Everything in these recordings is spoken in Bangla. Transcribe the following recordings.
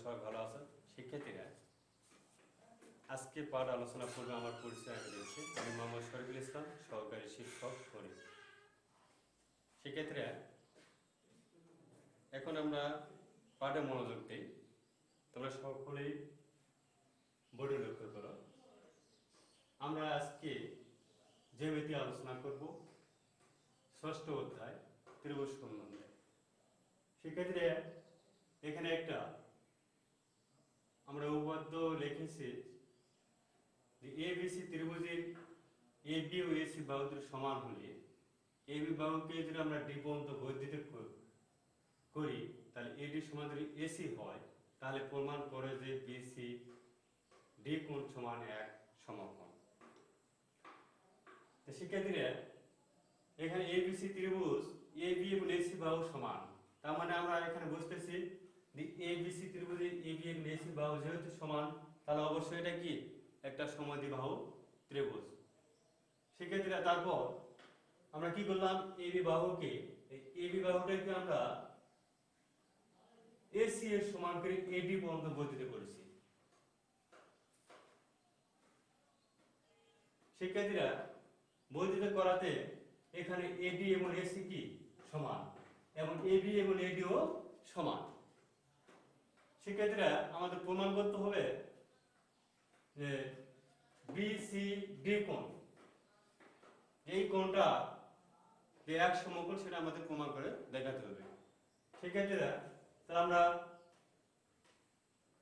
সবাই ভালো আছেন। শিক্ষার্থীরা, আজকে পাঠ আলোচনা করবে আমার পরিচয় আমি দিচ্ছি। আমি মোহাম্মদ শরীফুল ইসলাম, সহকারী শিক্ষক গণিত। শিক্ষার্থীরা, এখন আমরা পাঠে মনোযোগ দিই। তোমরা সকলেই বোর্ডে লক্ষ্য করো। আমরা আজকে জ্যামিতি আলোচনা করব, ষষ্ঠ অধ্যায় ত্রিভুজ সম্বন্ধে। শিক্ষার্থীরা, এখানে একটা আমরা উপপাদ্য লিখেছি যে এবিসি ত্রিভুজের এবি ও এসি বাহু দুটি সমান হলে এবি বাহুকে যদি আমরা ডি পর্যন্ত বর্ধিত করি, তাহলে এডি সমান যদি এসি হয়, তাহলে প্রমাণ করে যে বিসি ডি কোণ সমান এক সমকোণ। তো শিক্ষার্থীরা, এখানে এবিসি ত্রিভুজ এবি এবং এসি বাহু সমান, তার মানে আমরা এখানে বুঝতেছি যে এবিসি ত্রিভুজে এবি এবং এসি বাহু যেহেতু সমান, তাহলে অবশ্যই এটা কি একটা সমদ্বিবাহু ত্রিভুজ। শিক্ষার্থীরা, তারপর আমরা কি করলাম, এবি বাহুকে এবি বাহুটাকে আমরা এসি এর সমান করে এডি পর্যন্ত বর্ধিত করেছি। শিক্ষার্থীরা, বর্ধিত করাতে এখানে এডি এবং এসি কি সমান, এবং এবি এবং এডিও সমান। শিক্ষার্থীরা, আমাদের প্রমাণ করতে হবে যে বিসি ডি কোণ, এই কোণটা যে এক সমকোণ, সেটা আমাদের প্রমাণ করে দেখাতে হবে। শিক্ষার্থীরা, তাহলে আমরা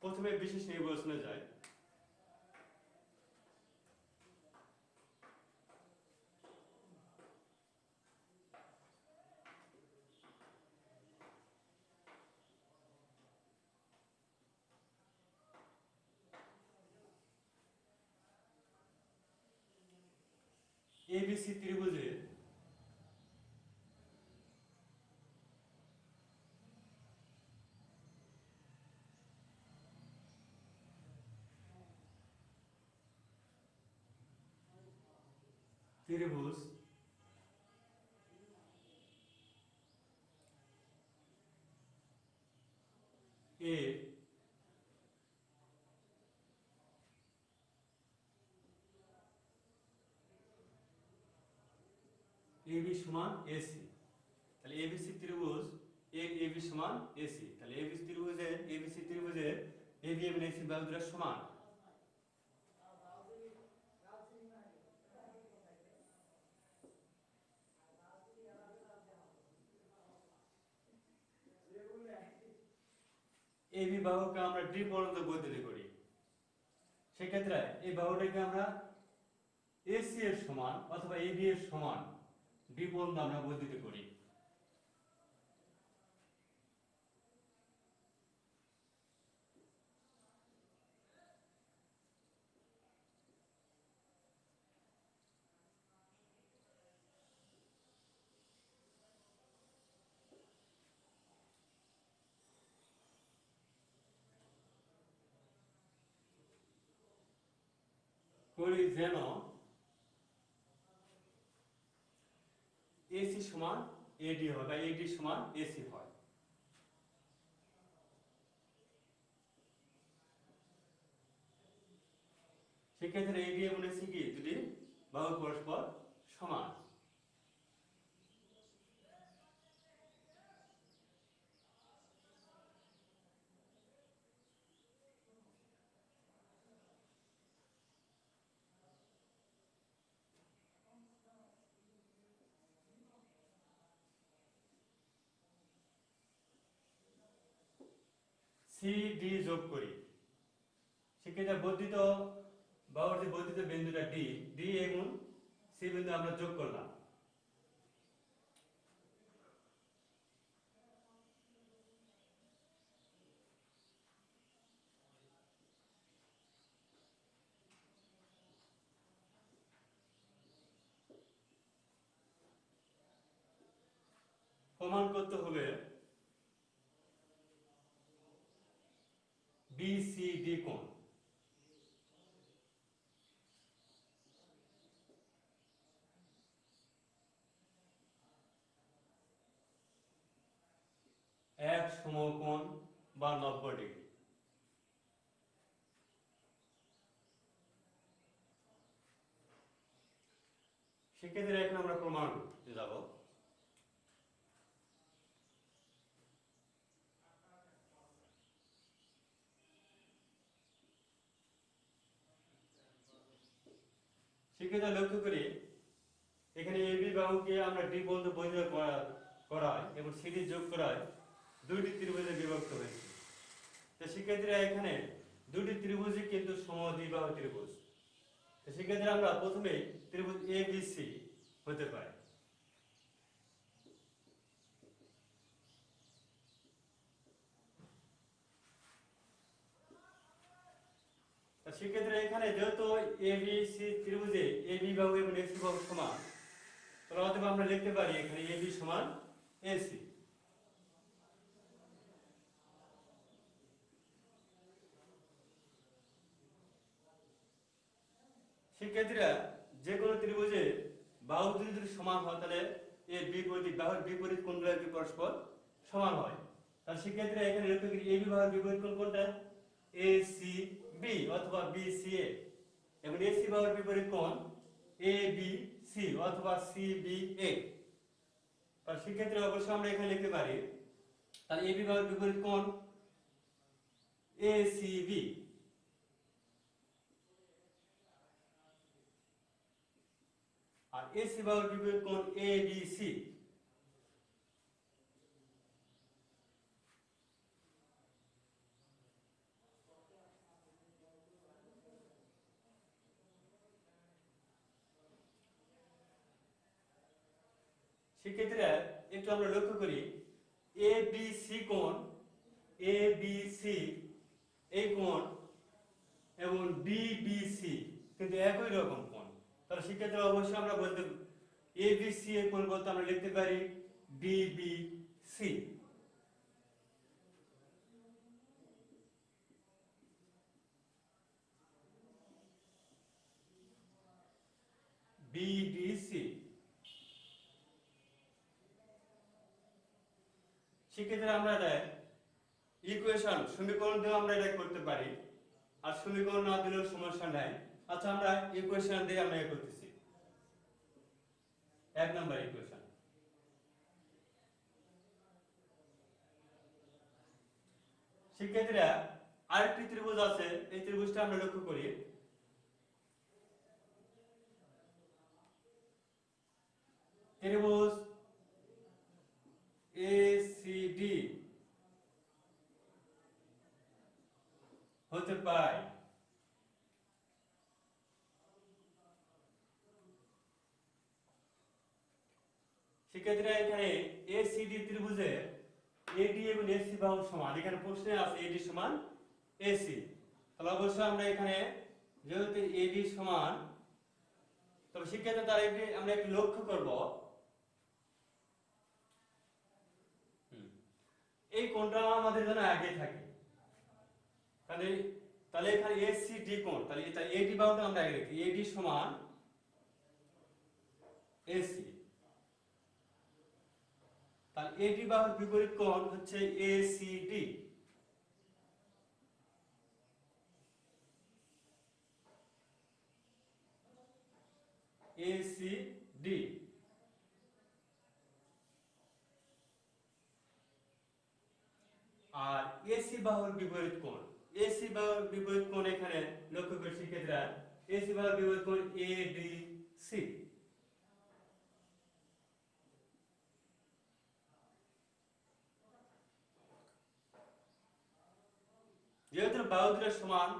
প্রথমে বিশেষ নির্বাচনে যাই। এবিসি ত্রিভুজের ত্রিভুজ এ এবি সমান এসি, তাহলে এবিসি ত্রিভুজ এ এবি সমান এসি, তাহলে এবিসি ত্রিভুজের এবি এবং এসি বাহু দুটো সমান। এবি বাহুকে আমরা ডি পর্যন্ত বর্ধিত করি। সেক্ষেত্রে এই বাহুটাকে আমরা এসি এর সমান অথবা এবি এর সমান ডি পর্যন্ত আমরা বর্ধিত করি। করি যেন এসি সমান এডি হয় বা এডি সমান এসি হয়। সেক্ষেত্রে এডি এবং এসি কি দুটি বাহু পরস্পর সমান। সি ডি যোগ করি। সেক্ষেত্রে বর্ধিত বাহুর যে বর্ধিত বিন্দুটা ডি, ডি এবং সি বিন্দু আমরা যোগ করলাম। প্রমাণ করতে হবে বিসিডি কোণ। এক সমকোণ বা 90 ডিগ্রি। সেক্ষেত্রে এখন আমরা প্রমাণে যাব। সেক্ষেত্রে লক্ষ্য করি এখানে এবি বাহুকে আমরা ডি পর্যন্ত পরিচয় করায় এবং সিডি যোগ করায় দুইটি ত্রিভুজে বিভক্ত হয়েছে। তো সেক্ষেত্রে এখানে দুটি ত্রিভুজই কিন্তু সমদ্বিবাহু ত্রিভুজ। তো সেক্ষেত্রে আমরা প্রথমে ত্রিভুজ এ বি সি হতে পারে। সেক্ষেত্রে এখানে যেহেতু A B C ত্রিভুজে A B বাহু এবং এসি বাহু সমান, তাহলে অতএব আমরা লিখতে পারি এখানে এ বি সমান এসি। সেক্ষেত্রে যে কোনো ত্রিভুজে বাহু যদি সমান হয় তাহলে এর বিপরীত বাহুর বিপরীত কোণগুলো কি পরস্পর সমান হয়। তাহলে সেক্ষেত্রে এখানে লক্ষ্য করি এ বি বাহুর বিপরীত কোণ কোনটা? এ সি বি অথবা বি সি এ, এবং এসি বাহুর বিপরীত কোণ এ বি সি অথবা সি বি এ। তাহলে সেক্ষেত্রে অবশ্যই আমরা এখানে লিখতে পারি তাহলে এ বি বাহুর বিপরীত কোণ এ সি বি, আর এসি বাহুর বিপরীত কোণ এ বি সি। সেক্ষেত্রে একটু আমরা লক্ষ্য করি এ বি সি কোণ, এ বি সি এই কোণ এবং বি বি সি কিন্তু একই রকম কোণ। তাহলে সেক্ষেত্রে অবশ্যই আমরা বলতে এ বি সি এর পরিবর্তে আমরা লিখতে পারি B B C. B B C. সেক্ষেত্রে আমরা এটা ইকুয়েশন সমীকরণ দিয়ে আমরা এটা করতে পারি, আর সমীকরণ না দিলেও সমস্যা নাই। আচ্ছা আমরা ইকুয়েশন দিয়ে আমরা করতেছি। 1 নম্বর ইকুয়েশন, সেক্ষেত্রে আরেকটি ত্রিভুজ আছে, এই ত্রিভুজটা আমরা লক্ষ্য করি ত্রিভুজ এসিডি হতে পায়। সেক্ষেত্রে এখানে এসিডি ত্রিভুজে এডি এবং এসি বাহু সমান, এখানে প্রশ্নে আছে এডি সমান এসি। তাহলে অবশ্যই আমরা এখানে যেহেতু এডি সমান, তবে সেক্ষেত্রে তার একটি আমরা একটু লক্ষ্য করব এই কোণটা আমাদের জন্য আগে থাকে। তাহলে তাহলে এখানে এসিডি কোণ, তাহলে এটা এডি বাহুটা আমরা আগে লিখি এডি সমান এসি। তাহলে এডি বাহুর বিপরীত কোণ হচ্ছে এসিডি। এসিডি আর এসি বাহুর বিপরীত কোণ, এসি বাহুর বিপরীত কোণ এখানে লক্ষ্য করি সেক্ষেত্রে এসি বাহুর বিপরীত কোণ এডিসি। যেহেতু বাহু দুটো সমান,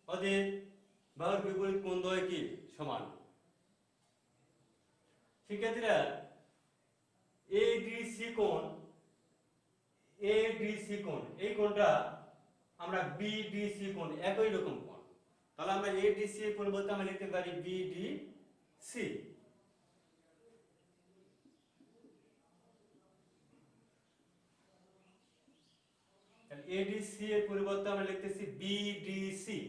অতএব বাহুর বিপরীত কোণ দ্বয় কি সমান। সেক্ষেত্রে এডিসি কোণ, এডিসি কোণ এই কোণটা আমরা বিডিসি কোণ একই রকম কোণ। তাহলে আমরা এডিসি এর পরিবর্তে আমরা লিখতে পারি বিডিসি। তাহলে এডিসি এর পরিবর্তে আমরা লিখতেছি বিডিসি।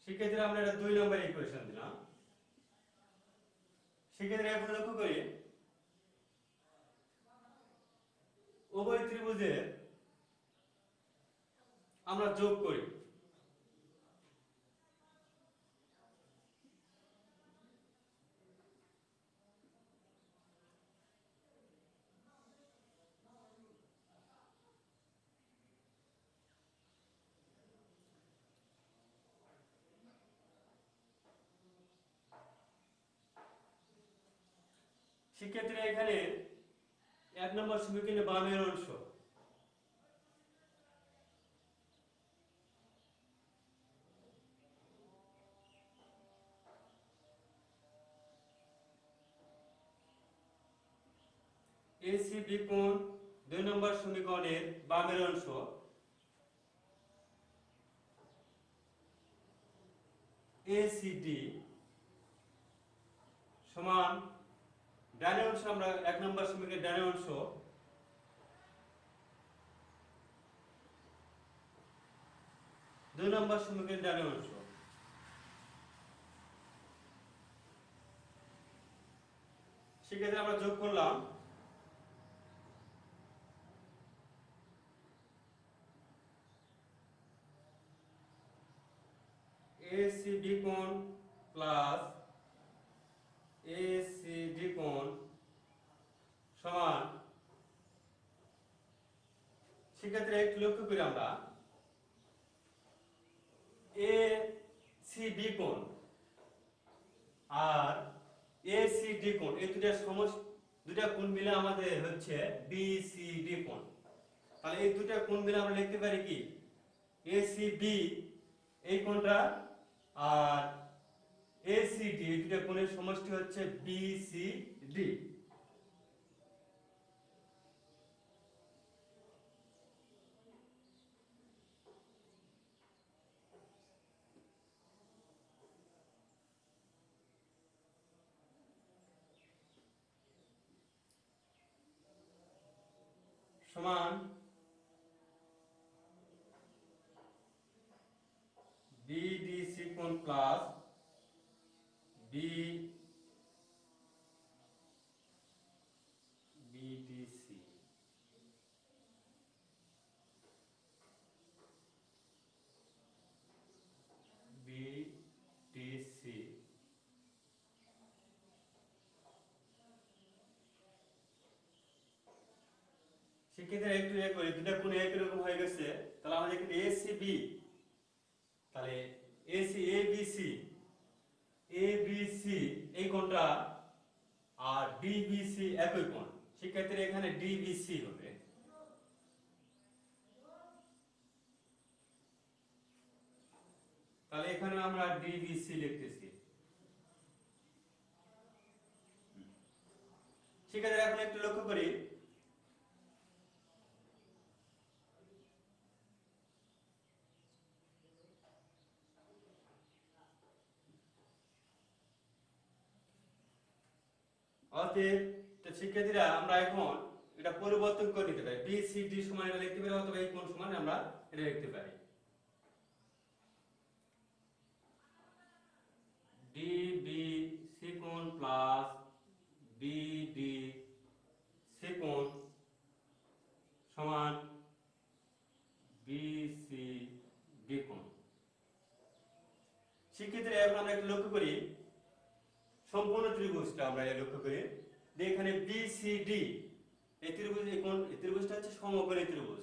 সেক্ষেত্রে আমরা এটা 2 নম্বর ইকুয়েশন দিলাম। সেক্ষেত্রে এখন লক্ষ্য করি উভয় ত্রিভুজের আমরা যোগ করি। সেক্ষেত্রে এখানে 1 নম্বর সমীকরণে বামের অংশ এসিবি কোণ, 2 নম্বর সমীকরণের বামের অংশ এসিডি সমান ডানের অংশ, আমরা 1 নম্বর সমীকরণের ডানের অংশ দুই নম্বর সমীকরণের ডানের অংশ। সেক্ষেত্রে আমরা যোগ করলাম এসিবি কোণ প্লাস এসিডি কোণ সমান, সেক্ষেত্রে একটু লক্ষ্য করি আমরা এসিবি কোণ আর এসিডি কোণ, এই দুটা কোণ মিলে আমাদের হচ্ছে বিসিডি কোণ। তাহলে এই দুটা কোণ মিলে আমরা লিখতে পারি কি এসিবি এই কোণটা আর এসিডি, এই দুটা কোণের সমষ্টি হচ্ছে বিসিডি। সমান বিডিসি কোণ প্লাস বিডিসি। বিডিসি সেক্ষেত্রে একটু করি, দুটা কোণ একই রকম হয়ে গেছে। তাহলে আমাদের এখানে এসিবি, তাহলে এবিসি এই কোণটা আর ডিবিসি একই কোণ, সেক্ষেত্রে এখানে ডিবিসি হবে। তাহলে এখানে আমরা ডিবিসি লিখতেছি। সেক্ষেত্রে এখন একটু লক্ষ্য করি অতএব শিক্ষার্থীরা আমরা এখন এটা পরিবর্তন করে নিতে পারি, বিসিডি সমান এটা লিখতে পারি, অথবা এই কোণ সমান আমরা এটা লিখতে পারি ডিবিসি কোণ প্লাস বিডিসি কোণ সমান বিসিডি কোণ। সেক্ষেত্রে এখন আমরা একটু লক্ষ্য করি সম্পূর্ণ ত্রিভুজটা আমরা লক্ষ্য করি যে এখানে বিসিডি এই ত্রিভুজটা হচ্ছে সমকোণী ত্রিভুজ।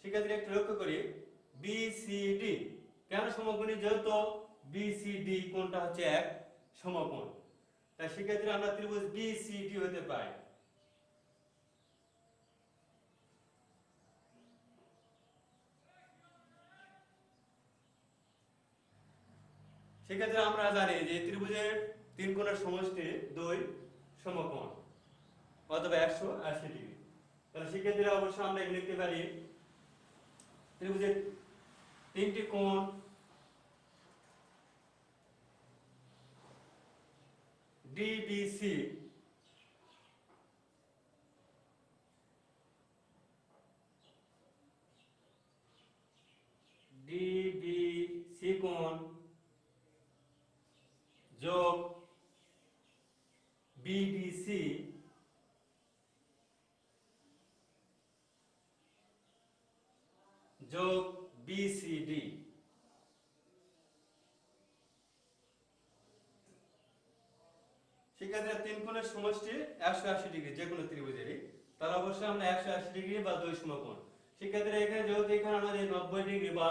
সেক্ষেত্রে একটু লক্ষ্য করি বিসিডি কেন সমকোণী, যেহেতু বিসিডি কোণটা হচ্ছে এক সমকোণ, তাই সেক্ষেত্রে আমরা ত্রিভুজ বিসিডি হতে পাই। সেক্ষেত্রে আমরা জানি যে ত্রিভুজের তিন কোণের সমষ্টি দুই সমকোণ অথবা 180 ডিগ্রি। তাহলে সেক্ষেত্রে অবশ্যই আমরা লিখতে পারি ত্রিভুজের তিনটি কোণ ডিবিসি কোণ যোগ বিডিসি যোগ বিসিডি। সেক্ষেত্রে তিন কোণের সমষ্টি 180 ডিগ্রি যে কোনো ত্রিভুজেরই, তাহলে অবশ্যই আমরা 180 ডিগ্রি বা দুই সমকোণ। সেক্ষেত্রে এখানে যেহেতু এখানে আমাদের 90 ডিগ্রি বা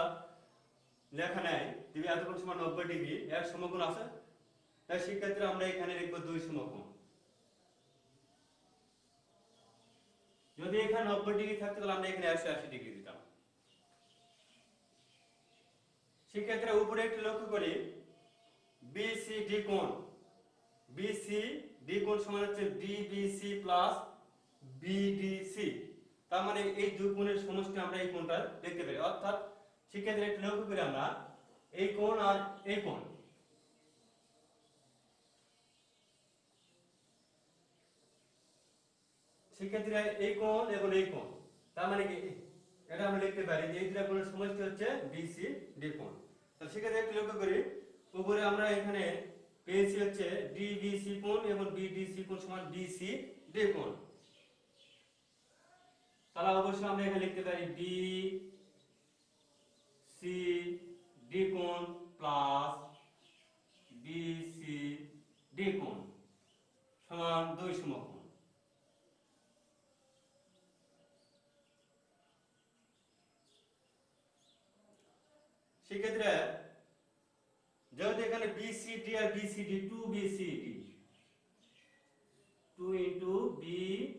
লেখা নাই দিবি এতক্ষণ সময় 90 ডিগ্রি এক সমকোণ আছে, তাই সেক্ষেত্রে আমরা এখানে লিখবো 2 সমকোণ। যদি এখানে 90 ডিগ্রি থাকতো তাহলে আমরা এখানে 180 ডিগ্রি দিতাম। সেক্ষেত্রে উপরে একটু লক্ষ্য করি বিসিডি কোণ, বিসিডি কোণ সমান হচ্ছে ডিবিসি প্লাস বিডিসি। তার মানে এই দুই কোণের সমষ্টি আমরা এই কোণটা দেখতে পারি। অর্থাৎ সেক্ষেত্রে একটু লক্ষ্য করি আমরা এই কোণ আর এই কোণ, সেক্ষেত্রে এই কোণ এবং এই কোণ, তার মানে কি এটা আমরা লিখতে পারি যে এই দুটো কোণের সমষ্টি হচ্ছে বিসিডি কোণ। তাহলে সেক্ষেত্রে একটু লক্ষ্য করি উপরে আমরা এখানে পেয়েছি হচ্ছে ডিবিসি কোণ এবং বিডিসি কোণ সমান বিসিডি কোণ। তাহলে অবশ্যই আমরা এখানে লিখতে পারি বি সি ডি কোণ প্লাস বিসি ডি কোণ সমান 2 সমকোণ। সেক্ষেত্রে যেহেতু এখানে বিসিডি আর বিসিডি 2 বিসিডি 2 ইন্টু বিসিডি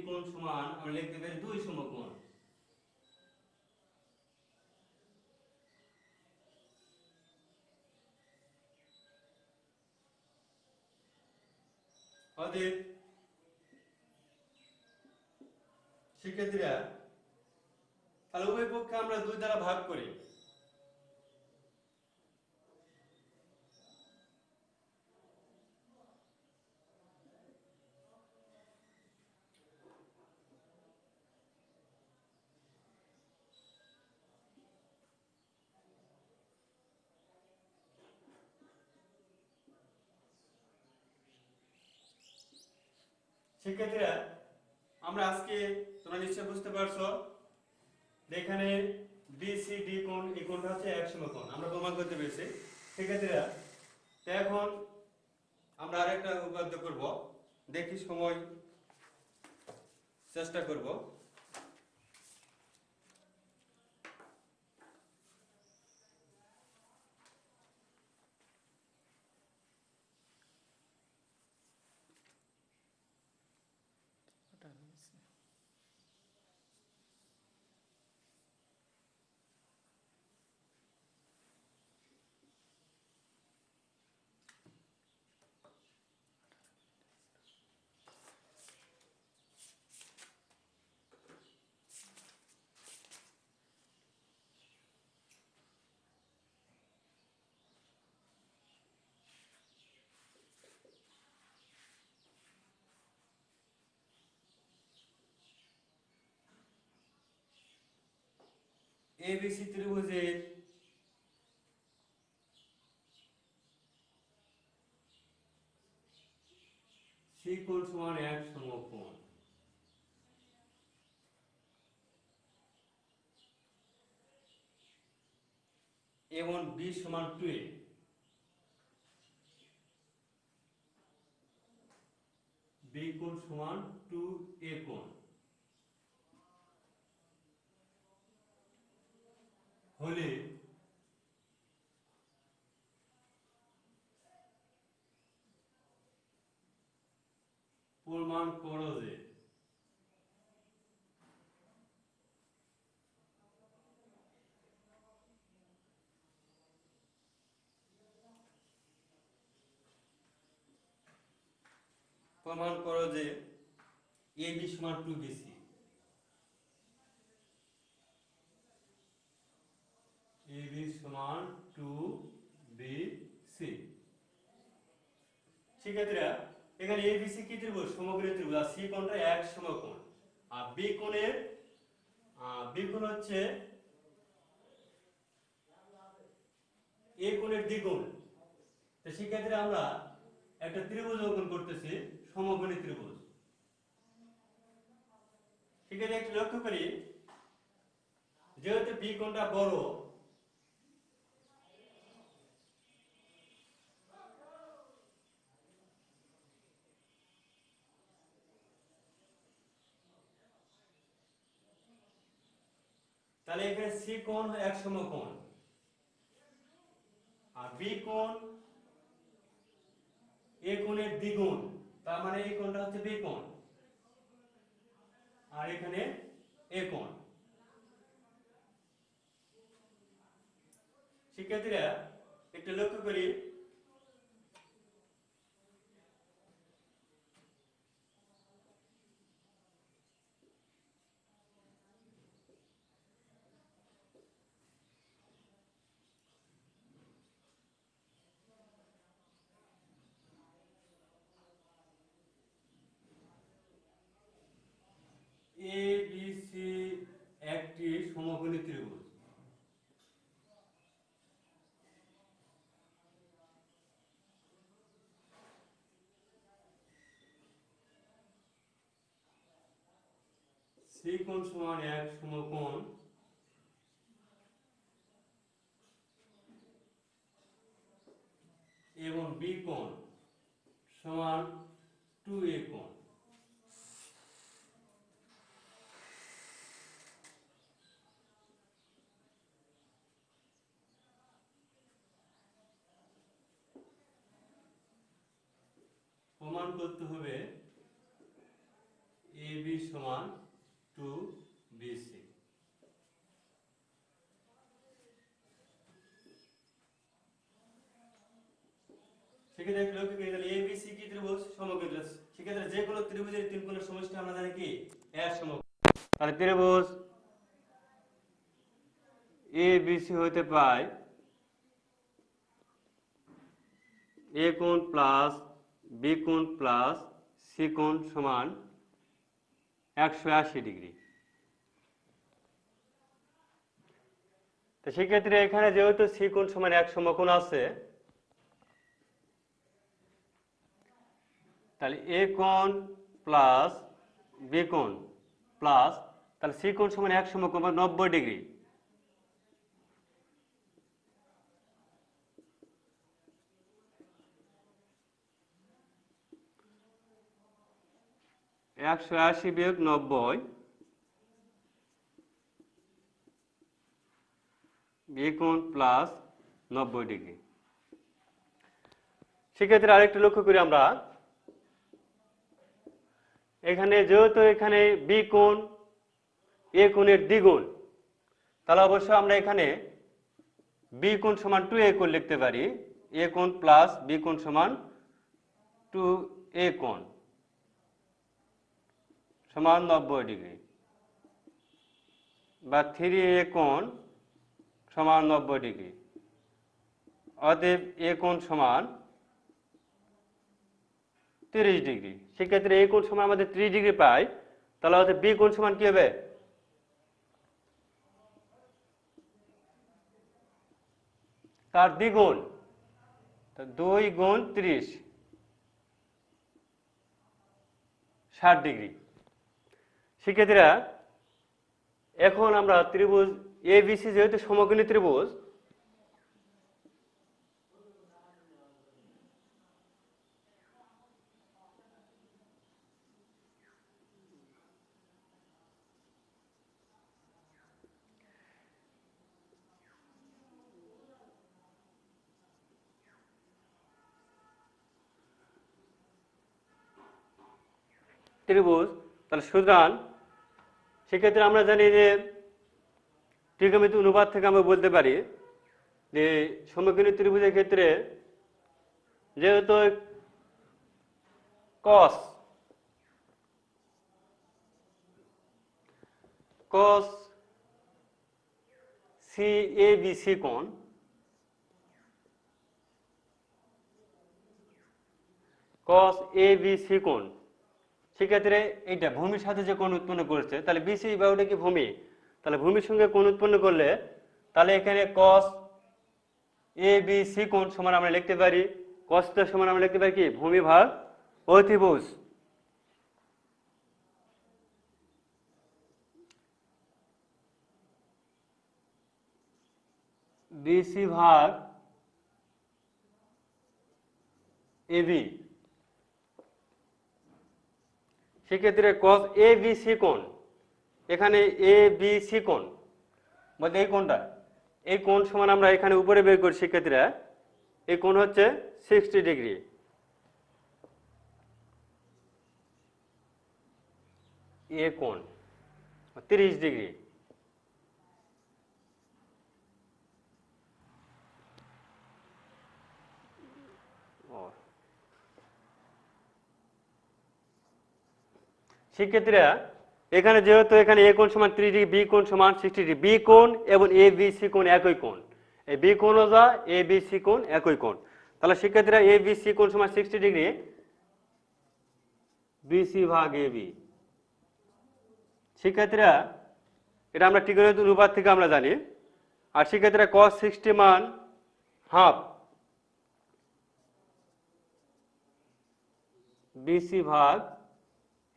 কোণ সমান আমরা লিখতে পারি 2 সমকোণ। অতএব সেক্ষেত্রে তাহলে উভয় পক্ষে আমরা 2 দ্বারা ভাগ করি। সেক্ষেত্রে আমরা আজকে তোমরা নিশ্চয় বুঝতে পারছো যে এখানে বিসিডি কোণ এই কোণটা হচ্ছে 1 সমকোণ আমরা প্রমাণ করতে পেরেছি। সেক্ষেত্রে এখন আমরা আরেকটা উপপাদ্য করব, দেখি সময় চেষ্টা করব। এবিসি ত্রিভুজের সি কোণ সমান 1 সমকোণ এবং বি সমান 2a, বি কোণ সমান 2a কোণ হলে প্রমাণ করো যে প্রমাণ করো যে এবি সমান 2bc, এবি সমান 2bc। সেক্ষেত্রে এখানে এবিসি কি ত্রিভুজ? সমকোণী ত্রিভুজ, আর সি কোণটা 1 সমকোণ, আর বি কোণের বি কোণ হচ্ছে এ কোণের দ্বিগুণ। তো সেক্ষেত্রে আমরা একটা ত্রিভুজ অঙ্কন করতেছি, সমকোণী ত্রিভুজ। সেক্ষেত্রে একটু লক্ষ্য করি যেহেতু বি কোণটা বড়, তাহলে এখানে সি কোণ 1 সমকোণ আর বি কোণ এ কোণের দ্বিগুণ, তার মানে এই কোণটা হচ্ছে বি কোণ আর এখানে এ কোণ। শিক্ষার্থীরা একটু লক্ষ্য করি, এ বি সি একটি সমকোণী ত্রিভুজ। সি কোণ সমান এক সমকোণ এবং বি কোণ সমান 2a কোণ। প্রমাণ করতে হবে AB সমান 2BC। সেক্ষেত্রে লক্ষ্য করি তাহলে ABC কি ত্রিভুজ? সমকোণী ত্রিভুজ। সেক্ষেত্রে যে কোনো ত্রিভুজের তিন কোণের সমষ্টি আমরা জানি কি এর সমকোণ। তাহলে ত্রিভুজ ABC হতে পায় A কোণ প্লাস B কোণ প্লাস C কোণ সমান 180 ডিগ্রি। তো সেক্ষেত্রে এখানে যেহেতু C কোণ সমান এক সমকোণ আছে, তাহলে A কোণ প্লাস B কোণ প্লাস তাহলে C কোণ সমান এক সমকোণ 90 ডিগ্রি। একশো আশি বিয়োগ 90 বি কোণ প্লাস 90 ডিগ্রি। সেক্ষেত্রে আরেকটু লক্ষ্য করি আমরা, এখানে যেহেতু এখানে বি কোণ এ কোণের দ্বিগুণ, তাহলে অবশ্যই আমরা এখানে বি কোণ সমান 2a কোণ লিখতে পারি। এ কোণ প্লাস বি কোণ সমান 2a কোণ সমান 90 ডিগ্রি বা 3a কোণ সমান 90 ডিগ্রি। অতএব এ কোণ সমান 30 ডিগ্রি। সেক্ষেত্রে এ কোণ সমান আমাদের 30 ডিগ্রি পাই, তাহলে অতএব বি কোণ সমান কি হবে? তার দ্বিগুণ, 2 গুণ 30 60 ডিগ্রি। শিক্ষার্থীরা এখন আমরা ত্রিভুজ ABC যেহেতু সমকোণী ত্রিভুজ, তাহলে সুতরাং সেক্ষেত্রে আমরা জানি যে ত্রিকোণমিতি অনুপাত থেকে আমরা বলতে পারি যে সমকোণী ত্রিভুজের ক্ষেত্রে যেহেতু cos CABC কোণ cos ABC কোণ, সেক্ষেত্রে এইটা ভূমির সাথে যে কোণ উৎপন্ন করেছে, তাহলে BC বাহুটা কি ভূমি, তাহলে ভূমির সঙ্গে কোণ উৎপন্ন করলে তাহলে এখানে cos ABC কোণ সমান আমরা লিখতে পারি cos θ সমান আমরা লিখতে পারি কি ভূমি ভাগ অতিভুজ। BC ভাগ AB। সেক্ষেত্রে cos ABC কোণ, এখানে ABC কোণ বলতে এই কোণটা, এই কোণ সমান আমরা এখানে উপরে বের করি শিক্ষার্থীরা এই কোণ হচ্ছে 60 ডিগ্রি। এ কোণ 30 ডিগ্রি। শিক্ষার্থীরা এখানে যেহেতু এখানে এ কোণ সমান 30 ডিগ্রি, বি কোণ সমান 60 ডিগ্রি, বি কোণ এবং এ বি সি কোণ একই কোণ, এই বি কোণ ও যা এ বি সি কোণ একই কোণ। তাহলে শিক্ষার্থীরা এ বি সি কোণ সমান 60 ডিগ্রি, বিসি ভাগ এ বি। শিক্ষার্থীরা এটা আমরা ত্রিকোণমিতিক অনুপাত থেকে আমরা জানি। আর শিক্ষার্থীরা cos 60 মান হাফ বিসি ভাগ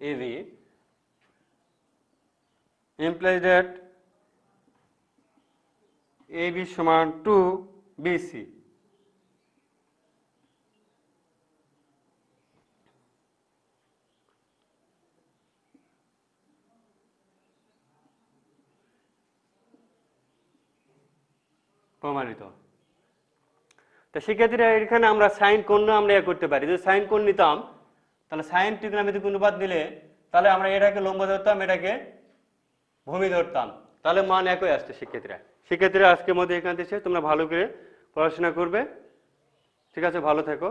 AB implies that AB সমান 2BC। প্রমাণিত। তো শিক্ষার্থীরা এখানে আমরা সাইন কোণ আমরা করতে পারি। যদি সাইন কোণ নিতাম তাহলে সাইন ত্রিকোণমিতিক অনুপাত নিলে তাহলে আমরা এটাকে লম্ব ধরতাম, এটাকে ভূমি ধরতাম, তাহলে মান একই আসছে। শিক্ষার্থীরা আজকের মধ্যে এখান থেকে তোমরা ভালো করে পড়াশোনা করবে। ঠিক আছে, ভালো থেকো।